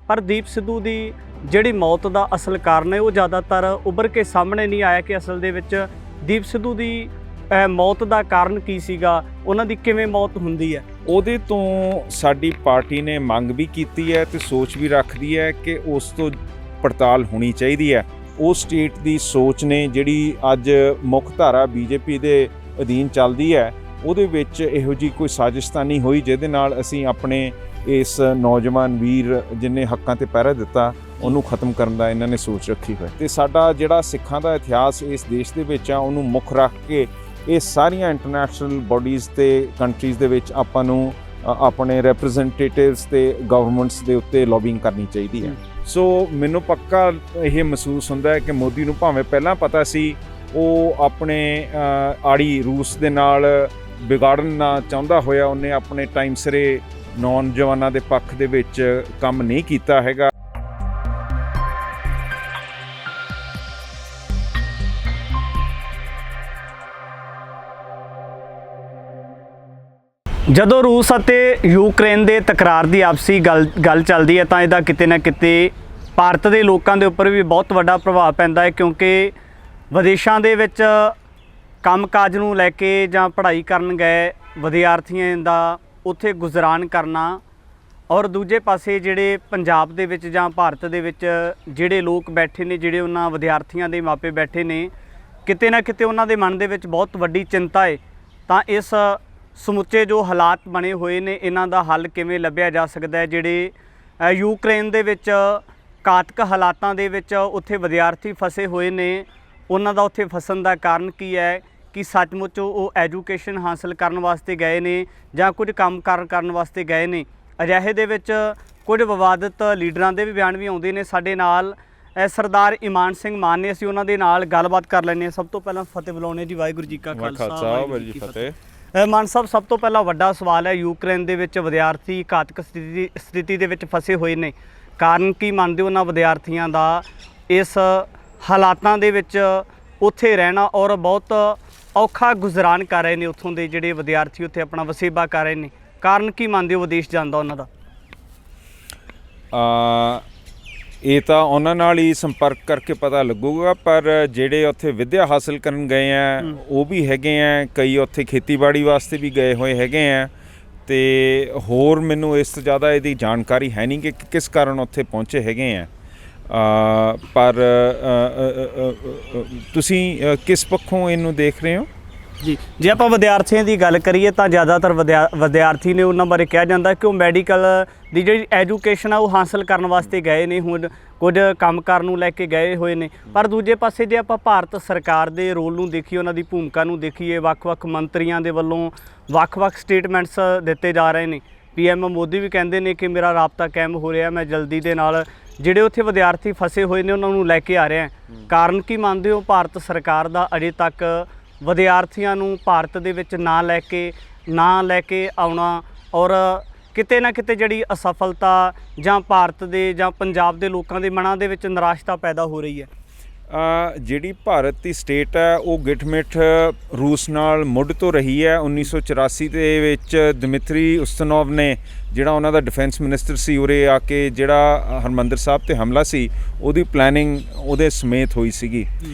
पर दीप सिद्धू की ਜਿਹੜੀ मौत का असल कारण है वो ज़्यादातर उभर के सामने नहीं आया कि असल दे विच दीप सिद्धू की मौत का कारण की सीगा, उन्हां दी किवें मौत हुंदी है। ਉਹਦੇ ਤੋਂ ਸਾਡੀ ਪਾਰਟੀ ਨੇ ਮੰਗ ਵੀ ਕੀਤੀ ਹੈ ਤੇ ਸੋਚ ਵੀ ਰੱਖਦੀ ਹੈ ਕਿ ਉਸ ਤੋਂ ਪੜਤਾਲ ਹੋਣੀ ਚਾਹੀਦੀ ਹੈ। ਉਹ ਸਟੇਟ ਦੀ ਸੋਚ ਨੇ ਜਿਹੜੀ ਅੱਜ ਮੁੱਖ ਧਾਰਾ ਬੀਜੇਪੀ ਦੇ ਅਧੀਨ ਚੱਲਦੀ ਹੈ, ਉਹਦੇ ਵਿੱਚ ਇਹੋ ਜਿਹੀ ਕੋਈ ਸਾਜ਼ਿਸ਼ ਤਾਂ ਨਹੀਂ ਹੋਈ ਜਿਹਦੇ ਨਾਲ ਅਸੀਂ ਆਪਣੇ ਇਸ ਨੌਜਵਾਨ ਵੀਰ ਜਿਹਨੇ ਹੱਕਾਂ ਤੇ ਪਹਿਰਾ ਦਿੱਤਾ ਉਹਨੂੰ ਖਤਮ ਕਰਨ ਦਾ ਇਹਨਾਂ ਨੇ ਸੋਚ ਰੱਖੀ ਹੋਈ। ਤੇ ਸਾਡਾ ਜਿਹੜਾ ਸਿੱਖਾਂ ਦਾ ਇਤਿਹਾਸ ਇਸ ਦੇਸ਼ ਦੇ ਵਿੱਚ ਆ ਉਹਨੂੰ ਮੁੱਖ ਰੱਖ ਕੇ ਇਹ ਸਾਰੀਆਂ ਇੰਟਰਨੈਸ਼ਨਲ ਬੋਡੀਜ਼ ਤੇ ਕੰਟਰੀਜ਼ ਦੇ ਵਿੱਚ ਆਪਾਂ ਨੂੰ ਆਪਣੇ ਰਿਪਰੈਜ਼ੈਂਟੇਟਿਵਸ ਤੇ ਗਵਰਨਮੈਂਟਸ ਦੇ ਉੱਤੇ ਲੌਬਿੰਗ ਕਰਨੀ ਚਾਹੀਦੀ ਹੈ। ਸੋ ਮੈਨੂੰ ਪੱਕਾ ਇਹ ਮਹਿਸੂਸ ਹੁੰਦਾ ਹੈ ਕਿ ਮੋਦੀ ਨੂੰ ਭਾਵੇਂ ਪਹਿਲਾਂ ਪਤਾ ਸੀ ਉਹ ਆਪਣੇ ਆੜੀ ਰੂਸ ਦੇ ਨਾਲ ਵਿਗਾੜਨਾ ਚਾਹੁੰਦਾ ਹੋਇਆ ਉਹਨੇ ਆਪਣੇ ਟਾਈਮ ਸਿਰੇ ਨੌਜਵਾਨਾਂ ਦੇ ਪੱਖ ਦੇ ਵਿੱਚ ਕੰਮ ਨਹੀਂ ਕੀਤਾ ਹੈਗਾ। ਜਦੋਂ रूस ਅਤੇ यूक्रेन ਦੇ ਤਕਰਾਰ ਦੀ ਆਪਸੀ ਗੱਲ ਚੱਲਦੀ ਹੈ ਤਾਂ ਇਹਦਾ ਕਿਤੇ ਨਾ ਕਿਤੇ ਭਾਰਤ ਦੇ ਲੋਕਾਂ ਦੇ ਉੱਪਰ ਵੀ ਬਹੁਤ ਵੱਡਾ ਪ੍ਰਭਾਵ ਪੈਂਦਾ ਹੈ, ਕਿਉਂਕਿ ਵਿਦੇਸ਼ਾਂ ਦੇ ਵਿੱਚ ਕੰਮਕਾਜ ਨੂੰ ਲੈ ਕੇ ਜਾਂ ਪੜ੍ਹਾਈ ਕਰਨ ਗਏ ਵਿਦਿਆਰਥੀਆਂ ਦਾ ਉੱਥੇ ਗੁਜ਼ਰਾਨ ਕਰਨਾ ਔਰ ਦੂਜੇ ਪਾਸੇ ਜਿਹੜੇ ਪੰਜਾਬ ਦੇ ਵਿੱਚ ਜਾਂ ਭਾਰਤ ਦੇ ਵਿੱਚ ਜਿਹੜੇ ਲੋਕ ਬੈਠੇ ਨੇ, ਜਿਹੜੇ ਉਹਨਾਂ ਵਿਦਿਆਰਥੀਆਂ ਦੇ ਮਾਪੇ ਬੈਠੇ ਨੇ, ਕਿਤੇ ਨਾ ਕਿਤੇ ਉਹਨਾਂ ਦੇ ਮਨ ਦੇ ਵਿੱਚ ਬਹੁਤ ਵੱਡੀ ਚਿੰਤਾ ਹੈ। ਤਾਂ ਇਸ ਸਮੁੱਚੇ ਜੋ ਹਾਲਾਤ ਬਣੇ ਹੋਏ ਨੇ ਇਹਨਾਂ ਦਾ ਹੱਲ ਕਿਵੇਂ ਲੱਭਿਆ ਜਾ ਸਕਦਾ ਹੈ। ਜਿਹੜੇ ਯੂਕਰੇਨ ਦੇ ਵਿੱਚ ਘਾਤਕ ਹਾਲਾਤਾਂ ਦੇ ਵਿੱਚ ਉੱਥੇ ਵਿਦਿਆਰਥੀ ਫਸੇ ਹੋਏ ਨੇ, ਉਹਨਾਂ ਦਾ ਉੱਥੇ ਫਸਣ ਦਾ ਕਾਰਨ ਕੀ ਹੈ ਕਿ ਸੱਚਮੁੱਚ ਉਹ ਐਜੂਕੇਸ਼ਨ ਹਾਸਲ ਕਰਨ ਵਾਸਤੇ ਗਏ ਨੇ ਜਾਂ ਕੁਝ ਕੰਮ ਕਰਨ ਵਾਸਤੇ ਗਏ ਨੇ। ਅਜਿਹੇ ਦੇ ਵਿੱਚ ਕੁਝ ਵਿਵਾਦਿਤ ਲੀਡਰਾਂ ਦੇ ਵੀ ਬਿਆਨ ਵੀ ਆਉਂਦੇ ਨੇ। ਸਾਡੇ ਨਾਲ ਸਰਦਾਰ ਇਮਾਨ ਸਿੰਘ ਮਾਨ ਨੇ, ਅਸੀਂ ਉਹਨਾਂ ਦੇ ਨਾਲ ਗੱਲਬਾਤ ਕਰ ਲੈਂਦੇ ਹਾਂ। ਸਭ ਤੋਂ ਪਹਿਲਾਂ ਫਤਿਹ ਬੁਲਾਉਂਦੇ ਜੀ। ਵਾਹਿਗੁਰੂ ਜੀ ਕਾ ਖਾਲਸਾ ਵਾਹਿਗੁਰੂ ਜੀ ਕੀ ਫਤਿਹ। ਮਾਨ ਸਾਹਿਬ, ਸਭ ਤੋਂ ਪਹਿਲਾਂ ਵੱਡਾ ਸਵਾਲ ਹੈ, ਯੂਕਰੇਨ ਦੇ ਵਿੱਚ ਵਿਦਿਆਰਥੀ ਘਾਤਕ ਸਥਿਤੀ ਦੇ ਵਿੱਚ ਫਸੇ ਹੋਏ ਨੇ, ਕਾਰਨ ਕੀ ਮੰਨਦੇ ਹੋ ਉਹਨਾਂ ਵਿਦਿਆਰਥੀਆਂ ਦਾ ਇਸ ਹਾਲਾਤਾਂ ਦੇ ਵਿੱਚ ਉੱਥੇ ਰਹਿਣਾ ਔਰ ਬਹੁਤ ਔਖਾ ਗੁਜ਼ਰਾਨ ਕਰ ਰਹੇ ਨੇ ਉੱਥੋਂ ਦੇ ਜਿਹੜੇ ਵਿਦਿਆਰਥੀ ਉੱਥੇ ਆਪਣਾ ਵਸੇਬਾ ਕਰ ਰਹੇ ਨੇ, ਕਾਰਨ ਕੀ ਮੰਨਦੇ ਹੋ ਵਿਦੇਸ਼ ਜਾਣ ਦਾ ਉਹਨਾਂ ਦਾ? ਇਹ ਤਾਂ ਉਹਨਾਂ ਨਾਲ ਹੀ ਸੰਪਰਕ ਕਰਕੇ ਪਤਾ ਲੱਗੂਗਾ, ਪਰ ਜਿਹੜੇ ਉੱਥੇ ਵਿੱਦਿਆ ਹਾਸਲ ਕਰਨ ਗਏ ਆ ਉਹ ਵੀ ਹੈਗੇ ਆ, ਕਈ ਉੱਥੇ ਖੇਤੀਬਾੜੀ ਵਾਸਤੇ ਵੀ ਗਏ ਹੋਏ ਹੈਗੇ ਆ, ਤੇ ਹੋਰ ਮੈਨੂੰ ਇਸ ਤੋਂ ਜ਼ਿਆਦਾ ਇਹਦੀ ਜਾਣਕਾਰੀ ਹੈ ਨਹੀਂ ਕਿ ਕਿਸ ਕਾਰਨ ਉੱਥੇ ਪਹੁੰਚੇ ਹੈਗੇ ਆ। ਪਰ ਤੁਸੀਂ ਕਿਸ ਪੱਖੋਂ ਇਹਨੂੰ ਦੇਖ ਰਹੇ ਹੋ? ਜੀ, ਜੇ ਆਪਾਂ ਵਿਦਿਆਰਥੀਆਂ ਦੀ ਗੱਲ ਕਰੀਏ ਤਾਂ ਜ਼ਿਆਦਾਤਰ ਵਿਦਿਆਰਥੀ ਨੇ ਉਹਨਾਂ ਬਾਰੇ ਕਿਹਾ ਜਾਂਦਾ ਕਿ ਉਹ ਮੈਡੀਕਲ ਦੀ ਜਿਹੜੀ ਐਜੂਕੇਸ਼ਨ ਆ ਉਹ ਹਾਸਲ ਕਰਨ ਵਾਸਤੇ ਗਏ ਨੇ, ਹੁਣ ਕੁਝ ਕੰਮਕਾਰ ਨੂੰ ਲੈ ਕੇ ਗਏ ਹੋਏ ਨੇ। ਪਰ ਦੂਜੇ ਪਾਸੇ ਜੇ ਆਪਾਂ ਭਾਰਤ ਸਰਕਾਰ ਦੇ ਰੋਲ ਨੂੰ ਦੇਖੀਏ, ਉਹਨਾਂ ਦੀ ਭੂਮਿਕਾ ਨੂੰ ਦੇਖੀਏ, ਵੱਖ-ਵੱਖ ਮੰਤਰੀਆਂ ਦੇ ਵੱਲੋਂ ਵੱਖ-ਵੱਖ ਸਟੇਟਮੈਂਟਸ ਦਿੱਤੇ ਜਾ ਰਹੇ ਨੇ। PM ਮੋਦੀ ਵੀ ਕਹਿੰਦੇ ਨੇ ਕਿ ਮੇਰਾ ਰਾਬਤਾ ਕਾਇਮ ਹੋ ਰਿਹਾ, ਮੈਂ ਜਲਦੀ ਦੇ ਨਾਲ ਜਿਹੜੇ ਉੱਥੇ ਵਿਦਿਆਰਥੀ ਫਸੇ ਹੋਏ ਨੇ ਉਹਨਾਂ ਨੂੰ ਲੈ ਕੇ ਆ ਰਿਹਾ। ਕਾਰਨ ਕੀ ਮੰਨਦੇ ਹੋ ਭਾਰਤ ਸਰਕਾਰ ਦਾ ਅਜੇ ਤੱਕ ਵਿਦਿਆਰਥੀਆਂ ਨੂੰ ਭਾਰਤ ਦੇ ਵਿੱਚ ਨਾ ਲੈ ਕੇ ਆਉਣਾ ਔਰ ਕਿਤੇ ਨਾ ਕਿਤੇ ਜਿਹੜੀ ਅਸਫਲਤਾ ਜਾਂ ਭਾਰਤ ਦੇ ਜਾਂ ਪੰਜਾਬ ਦੇ ਲੋਕਾਂ ਦੇ ਮਨਾਂ ਦੇ ਵਿੱਚ ਨਿਰਾਸ਼ਤਾ ਪੈਦਾ ਹੋ ਰਹੀ ਹੈ? ਜਿਹੜੀ ਭਾਰਤ ਦੀ ਸਟੇਟ ਹੈ ਉਹ ਗਿੱਠ-ਮਿੱਠ ਰੂਸ ਨਾਲ ਮੁੱਢ ਤੋਂ ਰਹੀ ਹੈ। 1984 ਦੇ ਵਿੱਚ ਦਮਿਤਰੀ ਉਸਤਨੋਵ ਨੇ, ਜਿਹੜਾ ਉਹਨਾਂ ਦਾ ਡਿਫੈਂਸ ਮਿਨਿਸਟਰ ਸੀ, ਉਰੇ ਆ ਕੇ ਜਿਹੜਾ ਹਰਿਮੰਦਰ ਸਾਹਿਬ 'ਤੇ ਹਮਲਾ ਸੀ ਉਹਦੀ ਪਲੈਨਿੰਗ ਉਹਦੇ ਸਮੇਤ ਹੋਈ ਸੀਗੀ।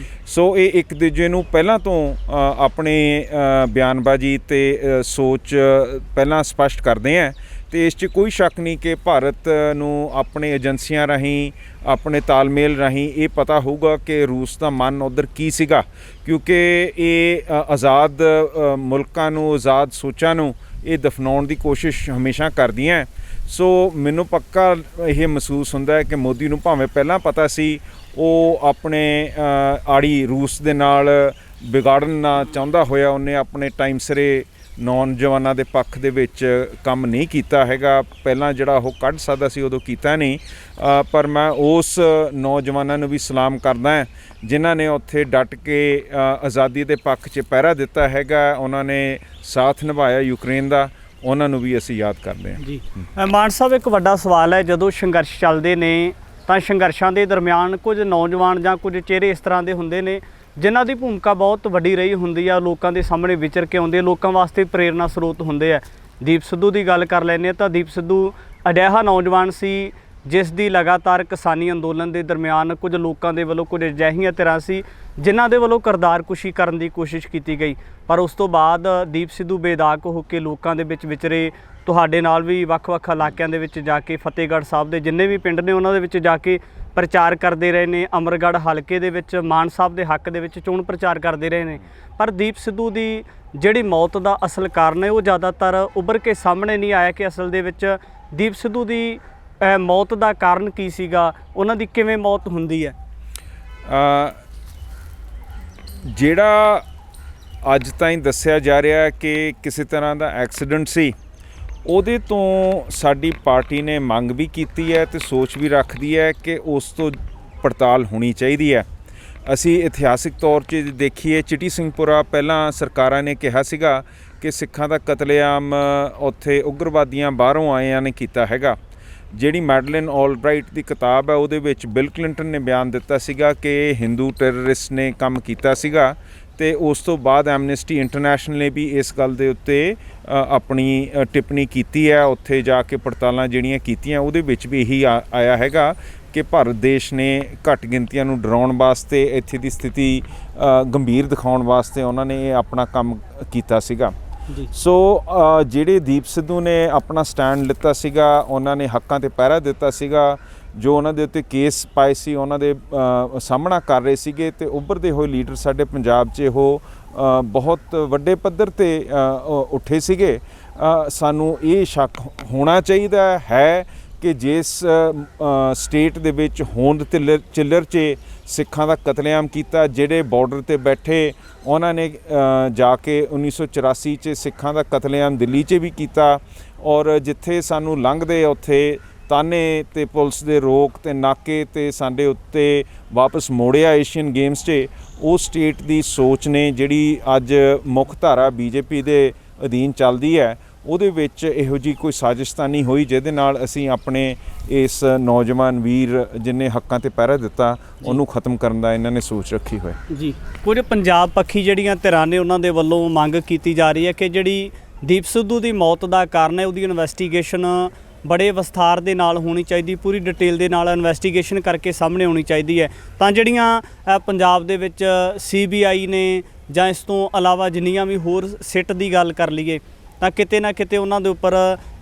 ਸੋ ਇਹ ਇੱਕ ਦੂਜੇ ਨੂੰ ਪਹਿਲਾਂ ਤੋਂ ਆਪਣੇ ਬਿਆਨਬਾਜ਼ੀ ਅਤੇ ਸੋਚ ਪਹਿਲਾਂ ਸਪਸ਼ਟ ਕਰਦੇ ਹੈ, ਅਤੇ ਇਸ 'ਚ ਕੋਈ ਸ਼ੱਕ ਨਹੀਂ ਕਿ ਭਾਰਤ ਨੂੰ ਆਪਣੇ ਏਜੰਸੀਆਂ ਰਾਹੀਂ, ਆਪਣੇ ਤਾਲਮੇਲ ਰਾਹੀਂ ਇਹ ਪਤਾ ਹੋਊਗਾ ਕਿ ਰੂਸ ਦਾ ਮਨ ਉੱਧਰ ਕੀ ਸੀਗਾ, ਕਿਉਂਕਿ ਇਹ ਆਜ਼ਾਦ ਮੁਲਕਾਂ ਨੂੰ, ਆਜ਼ਾਦ ਸੋਚਾਂ ਨੂੰ ਇਹ ਦਫਨਾਉਣ ਦੀ ਕੋਸ਼ਿਸ਼ ਹਮੇਸ਼ਾ ਕਰਦੀਆਂ। ਸੋ ਮੈਨੂੰ ਪੱਕਾ ਇਹ ਮਹਿਸੂਸ ਹੁੰਦਾ ਹੈ ਕਿ ਮੋਦੀ ਨੂੰ ਭਾਵੇਂ ਪਹਿਲਾਂ ਪਤਾ ਸੀ ਉਹ ਆਪਣੇ ਆੜੀ ਰੂਸ ਦੇ ਨਾਲ ਵਿਗਾੜਨਾ ਚਾਹੁੰਦਾ ਹੋਇਆ ਉਹਨੇ ਆਪਣੇ ਟਾਈਮ ਸਿਰੇ ਨੌਜਵਾਨਾਂ ਦੇ ਪੱਖ ਦੇ ਵਿੱਚ ਕੰਮ ਨਹੀਂ ਕੀਤਾ ਹੈਗਾ। ਪਹਿਲਾਂ ਜਿਹੜਾ ਉਹ ਕੱਢ ਸਕਦਾ ਸੀ ਉਦੋਂ ਕੀਤਾ ਨਹੀਂ। ਪਰ ਮੈਂ ਉਸ ਨੌਜਵਾਨਾਂ ਨੂੰ ਵੀ ਸਲਾਮ ਕਰਦਾ ਜਿਨ੍ਹਾਂ ਨੇ ਉੱਥੇ ਡਟ ਕੇ ਆਜ਼ਾਦੀ ਦੇ ਪੱਖ 'ਚ ਪਹਿਰਾ ਦਿੱਤਾ ਹੈਗਾ, ਉਹਨਾਂ ਨੇ ਸਾਥ ਨਿਭਾਇਆ ਯੂਕਰੇਨ ਦਾ, ਉਹਨਾਂ ਨੂੰ ਵੀ ਅਸੀਂ ਯਾਦ ਕਰਦੇ ਹਾਂ। ਜੀ ਮਾਨ ਸਾਹਿਬ, ਇੱਕ ਵੱਡਾ ਸਵਾਲ ਹੈ, ਜਦੋਂ ਸੰਘਰਸ਼ ਚੱਲਦੇ ਨੇ ਤਾਂ ਸੰਘਰਸ਼ਾਂ ਦੇ ਦਰਮਿਆਨ ਕੁਝ ਨੌਜਵਾਨ ਜਾਂ ਕੁਝ ਚਿਹਰੇ ਇਸ ਤਰ੍ਹਾਂ ਦੇ ਹੁੰਦੇ ਨੇ ਜਿਨ੍ਹਾਂ ਦੀ ਭੂਮਿਕਾ ਬਹੁਤ ਵੱਡੀ ਰਹੀ ਹੁੰਦੀ ਆ, ਲੋਕਾਂ ਦੇ ਸਾਹਮਣੇ ਵਿਚਰ ਕੇ ਆਉਂਦੇ, ਲੋਕਾਂ ਵਾਸਤੇ ਪ੍ਰੇਰਨਾ ਸਰੋਤ ਹੁੰਦੇ ਆ। ਦੀਪ ਸਿੱਧੂ ਦੀ ਗੱਲ ਕਰ ਲੈਂਦੇ ਹਾਂ ਤਾਂ ਦੀਪ ਸਿੱਧੂ ਅਜਿਹਾ ਨੌਜਵਾਨ ਸੀ ਜਿਸ ਦੀ ਲਗਾਤਾਰ ਕਿਸਾਨੀ ਅੰਦੋਲਨ ਦੇ ਦਰਮਿਆਨ ਕੁਝ ਲੋਕਾਂ ਦੇ ਵੱਲੋਂ ਕੁਝ ਅਜਿਹੀਆਂ ਧਿਰਾਂ ਸੀ ਜਿਨ੍ਹਾਂ ਦੇ ਵੱਲੋਂ ਕਿਰਦਾਰਕੁਸ਼ੀ ਕਰਨ ਦੀ ਕੋਸ਼ਿਸ਼ ਕੀਤੀ ਗਈ। ਪਰ ਉਸ ਤੋਂ ਬਾਅਦ ਦੀਪ ਸਿੱਧੂ ਬੇਦਾਗ ਹੋ ਕੇ ਲੋਕਾਂ ਦੇ ਵਿੱਚ ਵਿਚਰੇ। ਤੁਹਾਡੇ ਨਾਲ ਵੀ ਵੱਖ-ਵੱਖ ਇਲਾਕਿਆਂ ਦੇ ਵਿੱਚ ਜਾ ਕੇ ਫਤਿਹਗੜ੍ਹ ਸਾਹਿਬ ਦੇ ਜਿੰਨੇ ਵੀ ਪਿੰਡ ਨੇ ਉਹਨਾਂ ਦੇ ਵਿੱਚ ਜਾ ਕੇ ਪ੍ਰਚਾਰ ਕਰਦੇ ਰਹੇ ਨੇ। ਅਮਰਗੜ੍ਹ ਹਲਕੇ ਦੇ ਵਿੱਚ ਮਾਨ ਸਾਹਿਬ ਦੇ ਹੱਕ ਦੇ ਵਿੱਚ ਚੋਣ ਪ੍ਰਚਾਰ ਕਰਦੇ ਰਹੇ ਨੇ। ਪਰ ਦੀਪ ਸਿੱਧੂ ਦੀ ਜਿਹੜੀ ਮੌਤ ਦਾ ਅਸਲ ਕਾਰਨ ਹੈ ਉਹ ਜ਼ਿਆਦਾਤਰ ਉੱਭਰ ਕੇ ਸਾਹਮਣੇ ਨਹੀਂ ਆਇਆ ਕਿ ਅਸਲ ਦੇ ਵਿੱਚ ਦੀਪ ਸਿੱਧੂ ਦੀ ਮੌਤ ਦਾ ਕਾਰਨ ਕੀ ਸੀਗਾ, ਉਹਨਾਂ ਦੀ ਕਿਵੇਂ ਮੌਤ ਹੁੰਦੀ ਹੈ। ਜਿਹੜਾ ਅੱਜ ਤਾਈਂ ਦੱਸਿਆ ਜਾ ਰਿਹਾ ਕਿ ਕਿਸੇ ਤਰ੍ਹਾਂ ਦਾ ਐਕਸੀਡੈਂਟ ਸੀ, ਉਹਦੇ ਤੋਂ ਸਾਡੀ ਪਾਰਟੀ ਨੇ ਮੰਗ ਵੀ ਕੀਤੀ ਹੈ ਤੇ ਸੋਚ ਵੀ ਰੱਖਦੀ ਹੈ ਕਿ ਉਸ ਤੋਂ ਪੜਤਾਲ ਹੋਣੀ ਚਾਹੀਦੀ ਹੈ। ਅਸੀਂ ਇਤਿਹਾਸਿਕ ਤੌਰ 'ਤੇ ਦੇਖੀਏ, ਚਿੱਟੀ ਸਿੰਘਪੁਰਾ ਪਹਿਲਾਂ ਸਰਕਾਰਾਂ ਨੇ ਕਿਹਾ ਸੀਗਾ ਕਿ ਸਿੱਖਾਂ ਦਾ ਕਤਲੇਆਮ ਉੱਥੇ ਉਗਰਵਾਦੀਆਂ ਬਾਹਰੋਂ ਆਇਆਂ ਨੇ ਕੀਤਾ ਹੈਗਾ। ਜਿਹੜੀ ਮੈਡਲਿਨ ਆਲਬਰਾਈਟ ਦੀ ਕਿਤਾਬ ਹੈ ਉਹਦੇ ਵਿੱਚ ਬਿਲ ਕਲਿੰਟਨ ਨੇ ਬਿਆਨ ਦਿੱਤਾ ਸੀਗਾ ਕਿ ਹਿੰਦੂ ਟੈਰਰਿਸਟ ਨੇ ਕੰਮ ਕੀਤਾ ਸੀਗਾ। ਤੇ ਉਸ ਤੋਂ ਬਾਅਦ ਐਮਨਿਸਟੀ ਇੰਟਰਨੈਸ਼ਨਲ ਨੇ ਵੀ ਇਸ ਗੱਲ ਦੇ ਉੱਤੇ ਆਪਣੀ ਟਿੱਪਣੀ ਕੀਤੀ ਹੈ। ਉੱਥੇ ਜਾ ਕੇ ਪੜਤਾਲਾਂ ਜਿਹੜੀਆਂ ਕੀਤੀਆਂ ਉਹਦੇ ਵਿੱਚ ਵੀ ਇਹੀ ਆਇਆ ਹੈਗਾ ਕਿ ਭਾਰਤ ਦੇਸ਼ ਨੇ ਘੱਟ ਗਿਣਤੀਆਂ ਨੂੰ ਡਰਾਉਣ ਵਾਸਤੇ, ਇੱਥੇ ਦੀ ਸਥਿਤੀ ਗੰਭੀਰ ਦਿਖਾਉਣ ਵਾਸਤੇ ਉਹਨਾਂ ਨੇ ਇਹ ਆਪਣਾ ਕੰਮ ਕੀਤਾ ਸੀਗਾ। ਸੋ ਜਿਹੜੇ ਦੀਪ ਸਿੱਧੂ ਨੇ ਆਪਣਾ ਸਟੈਂਡ ਲਿੱਤਾ ਸੀਗਾ, ਉਹਨਾਂ ਨੇ ਹੱਕਾਂ 'ਤੇ ਪਹਿਰਾ ਦਿੱਤਾ ਸੀਗਾ। ਜੋ ਉਹਨਾਂ ਦੇ ਉੱਤੇ ਕੇਸ ਪਾਏ ਸੀ ਉਹਨਾਂ ਦੇ ਸਾਹਮਣਾ ਕਰ ਰਹੇ ਸੀਗੇ ਤੇ ਉੱਭਰਦੇ ਹੋਏ ਲੀਡਰ ਸਾਡੇ ਪੰਜਾਬ 'ਚ ਉਹ ਬਹੁਤ ਵੱਡੇ ਪੱਧਰ 'ਤੇ ਉੱਠੇ ਸੀਗੇ। ਸਾਨੂੰ ਇਹ ਸ਼ੱਕ ਹੋਣਾ ਚਾਹੀਦਾ ਹੈ ਕਿ ਜਿਸ ਸਟੇਟ ਦੇ ਵਿੱਚ ਹੋਂਦ ਚਿੱਲਰ 'ਚ ਸਿੱਖਾਂ ਦਾ ਕਤਲੇਆਮ ਕੀਤਾ, ਜਿਹੜੇ ਬਾਰਡਰ 'ਤੇ ਬੈਠੇ ਉਹਨਾਂ ਨੇ ਜਾ ਕੇ 1984 'ਚ ਸਿੱਖਾਂ ਦਾ ਕਤਲੇਆਮ ਦਿੱਲੀ 'ਚ ਵੀ ਕੀਤਾ। ਔਰ ਜਿੱਥੇ ਸਾਨੂੰ ਲੰਘਦੇ ਉੱਥੇ ਤਾਨੇ ਤੇ ਪੁਲਿਸ ਦੇ ਰੋਕ ਤੇ ਨਾਕੇ ਤੇ ਸਾਡੇ ਉੱਤੇ ਵਾਪਸ ਮੋੜਿਆ ਏਸ਼ੀਅਨ ਗੇਮਸ 'ਚ। ਉਹ ਸਟੇਟ ਦੀ ਸੋਚ ਨੇ ਜਿਹੜੀ ਅੱਜ ਮੁੱਖ ਧਾਰਾ ਬੀਜੇਪੀ ਦੇ ਅਧੀਨ ਚੱਲਦੀ ਹੈ, ਉਹਦੇ ਵਿੱਚ ਇਹੋ ਜਿਹੀ ਕੋਈ ਸਾਜ਼ਿਸ਼ ਤਾਂ ਨਹੀਂ ਹੋਈ ਜਿਹਦੇ ਨਾਲ ਅਸੀਂ ਆਪਣੇ ਇਸ ਨੌਜਵਾਨ ਵੀਰ ਜਿਹਨੇ ਹੱਕਾਂ 'ਤੇ ਪਹਿਰਾ ਦਿੱਤਾ ਉਹਨੂੰ ਖਤਮ ਕਰਨ ਦਾ ਇਹਨਾਂ ਨੇ ਸੋਚ ਰੱਖੀ ਹੋਈ ਜੀ। ਕੁਝ ਪੰਜਾਬ ਪੱਖੀ ਜਿਹੜੀਆਂ ਧਿਰਾਂ ਨੇ ਉਹਨਾਂ ਦੇ ਵੱਲੋਂ ਮੰਗ ਕੀਤੀ ਜਾ ਰਹੀ ਹੈ ਕਿ ਜਿਹੜੀ ਦੀਪ ਸਿੱਧੂ ਦੀ ਮੌਤ ਦਾ ਕਾਰਨ ਹੈ ਉਹਦੀ ਇਨਵੈਸਟੀਗੇਸ਼ਨ ਬੜੇ ਵਿਸਥਾਰ ਦੇ ਨਾਲ ਹੋਣੀ ਚਾਹੀਦੀ, ਪੂਰੀ ਡਿਟੇਲ ਦੇ ਨਾਲ ਇਨਵੈਸਟੀਗੇਸ਼ਨ ਕਰਕੇ ਸਾਹਮਣੇ ਆਉਣੀ ਚਾਹੀਦੀ ਹੈ। ਤਾਂ ਜਿਹੜੀਆਂ ਪੰਜਾਬ ਦੇ ਵਿੱਚ CBI ਨੇ ਜਾਂ ਇਸ ਤੋਂ ਇਲਾਵਾ ਜਿੰਨੀਆਂ ਵੀ ਹੋਰ ਸਿੱਟ ਦੀ ਗੱਲ ਕਰ ਲਈਏ ਤਾਂ ਕਿਤੇ ਨਾ ਕਿਤੇ ਉਹਨਾਂ ਦੇ ਉੱਪਰ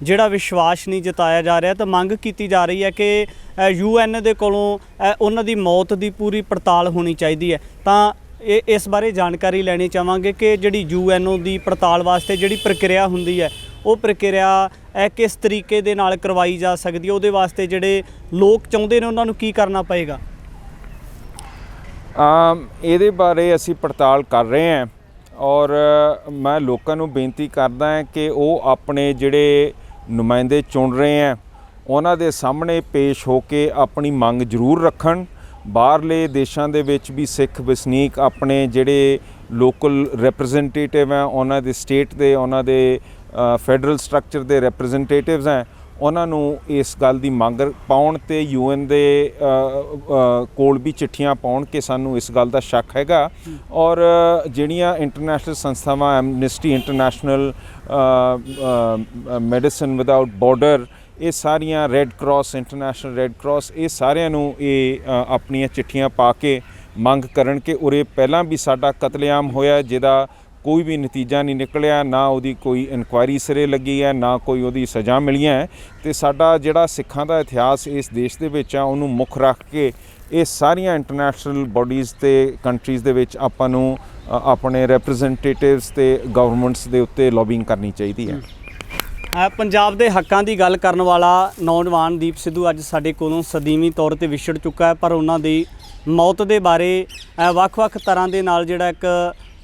ਜਿਹੜਾ ਵਿਸ਼ਵਾਸ ਨਹੀਂ ਜਤਾਇਆ ਜਾ ਰਿਹਾ। ਤਾਂ ਮੰਗ ਕੀਤੀ ਜਾ ਰਹੀ ਹੈ ਕਿ UN ਦੇ ਕੋਲੋਂ ਉਹਨਾਂ ਦੀ ਮੌਤ ਦੀ ਪੂਰੀ ਪੜਤਾਲ ਹੋਣੀ ਚਾਹੀਦੀ ਹੈ। ਤਾਂ ਇਸ ਬਾਰੇ ਜਾਣਕਾਰੀ ਲੈਣੀ ਚਾਹਾਂਗੇ ਕਿ ਜਿਹੜੀ UNO ਦੀ ਪੜਤਾਲ ਵਾਸਤੇ ਜਿਹੜੀ ਪ੍ਰਕਿਰਿਆ ਹੁੰਦੀ ਹੈ ਉਹ ਪ੍ਰਕਿਰਿਆ ਕਿਸ ਤਰੀਕੇ ਦੇ ਨਾਲ ਕਰਵਾਈ ਜਾ ਸਕਦੀ ਹੈ, ਉਹਦੇ ਵਾਸਤੇ ਜਿਹੜੇ ਲੋਕ ਚਾਹੁੰਦੇ ਨੇ ਉਹਨਾਂ ਨੂੰ ਕੀ ਕਰਨਾ ਪਏਗਾ। ਇਹਦੇ ਬਾਰੇ ਅਸੀਂ ਪੜਤਾਲ ਕਰ ਰਹੇ ਹਾਂ ਔਰ ਮੈਂ ਲੋਕਾਂ ਨੂੰ ਬੇਨਤੀ ਕਰਦਾ ਹਾਂ ਕਿ ਉਹ ਆਪਣੇ ਜਿਹੜੇ ਨੁਮਾਇੰਦੇ ਚੁਣ ਰਹੇ ਹੈ ਉਹਨਾਂ ਦੇ ਸਾਹਮਣੇ ਪੇਸ਼ ਹੋ ਕੇ ਆਪਣੀ ਮੰਗ ਜ਼ਰੂਰ ਰੱਖਣ। ਬਾਹਰਲੇ ਦੇਸ਼ਾਂ ਦੇ ਵਿੱਚ ਵੀ ਸਿੱਖ ਵਸਨੀਕ ਆਪਣੇ ਜਿਹੜੇ ਲੋਕਲ ਰਿਪਰੈਜ਼ੈਂਟੇਟਿਵ ਹੈ, ਉਹਨਾਂ ਦੇ ਸਟੇਟ ਦੇ, ਉਹਨਾਂ ਦੇ ਫੈਡਰਲ ਸਟਰਕਚਰ ਦੇ ਰਿਪਰੈਜ਼ੈਂਟੇਟਿਵਸ ਹੈ, ਉਹਨਾਂ ਨੂੰ ਇਸ ਗੱਲ ਦੀ ਮੰਗ ਪਾਉਣ ਤੇ UN ਦੇ ਕੋਲ ਵੀ ਚਿੱਠੀਆਂ ਪਾਉਣ ਕਿ ਸਾਨੂੰ ਇਸ ਗੱਲ ਦਾ ਸ਼ੱਕ ਹੈਗਾ। ਔਰ ਜਿਹੜੀਆਂ ਇੰਟਰਨੈਸ਼ਨਲ ਸੰਸਥਾਵਾਂ, Amnesty international, medicine without border, ਇਹ ਸਾਰੀਆਂ, red cross, international red cross, ਇਹ ਸਾਰਿਆਂ ਨੂੰ ਇਹ ਆਪਣੀਆਂ ਚਿੱਠੀਆਂ ਪਾ ਕੇ ਮੰਗ ਕਰਨ ਕਿ ਉਰੇ ਪਹਿਲਾਂ ਵੀ ਸਾਡਾ ਕਤਲੇਆਮ ਹੋਇਆ ਜਿਹਦਾ ਕੋਈ ਵੀ ਨਤੀਜਾ ਨਹੀਂ ਨਿਕਲਿਆ, ਨਾ ਉਹਦੀ ਕੋਈ ਇਨਕੁਆਇਰੀ ਸਿਰੇ ਲੱਗੀ ਹੈ, ਨਾ ਕੋਈ ਉਹਦੀ ਸਜ਼ਾ ਮਿਲੀਆਂ ਹੈ। ਅਤੇ ਸਾਡਾ ਜਿਹੜਾ ਸਿੱਖਾਂ ਦਾ ਇਤਿਹਾਸ ਇਸ ਦੇਸ਼ ਦੇ ਵਿੱਚ ਆ ਉਹਨੂੰ ਮੁੱਖ ਰੱਖ ਕੇ ਇਹ ਸਾਰੀਆਂ ਇੰਟਰਨੈਸ਼ਨਲ ਬਾਡੀਜ਼ ਅਤੇ ਕੰਟਰੀਜ਼ ਦੇ ਵਿੱਚ ਆਪਾਂ ਨੂੰ ਆਪਣੇ ਰਿਪਰੈਜ਼ੈਂਟੇਟਿਵਸ ਅਤੇ ਗਵਰਨਮੈਂਟਸ ਦੇ ਉੱਤੇ ਲੌਬਿੰਗ ਕਰਨੀ ਚਾਹੀਦੀ ਹੈ। ਪੰਜਾਬ ਦੇ ਹੱਕਾਂ ਦੀ ਗੱਲ ਕਰਨ ਵਾਲਾ ਨੌਜਵਾਨ ਦੀਪ ਸਿੱਧੂ ਅੱਜ ਸਾਡੇ ਕੋਲੋਂ ਸਦੀਵੀ ਤੌਰ 'ਤੇ ਵਿਛੜ ਚੁੱਕਾ ਹੈ। ਪਰ ਉਹਨਾਂ ਦੀ ਮੌਤ ਦੇ ਬਾਰੇ ਵੱਖ-ਵੱਖ ਤਰ੍ਹਾਂ ਦੇ ਨਾਲ ਜਿਹੜਾ ਇੱਕ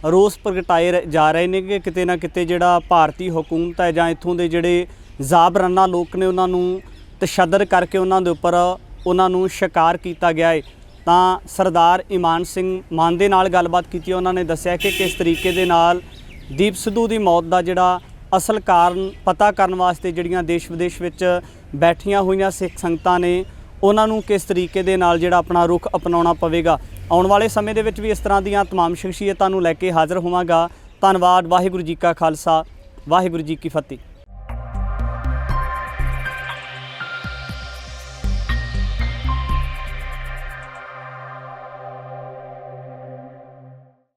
ਰੋਸ ਪ੍ਰਗਟਾਏ ਜਾ ਰਹੇ ਨੇ ਕਿ ਕਿਤੇ ਨਾ ਕਿਤੇ ਜਿਹੜਾ ਭਾਰਤੀ ਹਕੂਮਤ ਹੈ ਜਾਂ ਇੱਥੋਂ ਦੇ ਜਿਹੜੇ ਜ਼ਾਬਰਾਨਾ ਲੋਕ ਨੇ ਉਹਨਾਂ ਨੂੰ ਤਸ਼ੱਦਦ ਕਰਕੇ ਉਹਨਾਂ ਦੇ ਉੱਪਰ ਉਹਨਾਂ ਨੂੰ ਸ਼ਿਕਾਰ ਕੀਤਾ ਗਿਆ ਹੈ। ਤਾਂ ਸਰਦਾਰ ਇਮਾਨ ਸਿੰਘ ਮਾਨ ਦੇ ਨਾਲ ਗੱਲਬਾਤ ਕੀਤੀ, ਉਹਨਾਂ ਨੇ ਦੱਸਿਆ ਕਿ ਕਿਸ ਤਰੀਕੇ ਦੇ ਨਾਲ ਦੀਪ ਸਿੱਧੂ ਦੀ ਮੌਤ ਦਾ ਜਿਹੜਾ ਅਸਲ ਕਾਰਨ ਪਤਾ ਕਰਨ ਵਾਸਤੇ ਜਿਹੜੀਆਂ ਦੇਸ਼ ਵਿਦੇਸ਼ ਵਿੱਚ ਬੈਠੀਆਂ ਹੋਈਆਂ ਸਿੱਖ ਸੰਗਤਾਂ ਨੇ ਉਹਨਾਂ ਨੂੰ ਕਿਸ ਤਰੀਕੇ ਦੇ ਨਾਲ ਜਿਹੜਾ ਆਪਣਾ ਰੁਖ ਅਪਣਾਉਣਾ ਪਵੇਗਾ। ਆਉਣ ਵਾਲੇ ਸਮੇਂ ਦੇ ਵਿੱਚ ਵੀ ਇਸ ਤਰ੍ਹਾਂ ਦੀਆਂ तमाम ਸ਼ਖਸੀਅਤਾਂ ਨੂੰ ਲੈ ਕੇ ਹਾਜ਼ਰ ਹੋਵਾਂਗਾ। ਧੰਨਵਾਦ। ਵਾਹਿਗੁਰੂ ਜੀ ਕਾ ਖਾਲਸਾ, ਵਾਹਿਗੁਰੂ ਜੀ ਕੀ ਫਤਿਹ।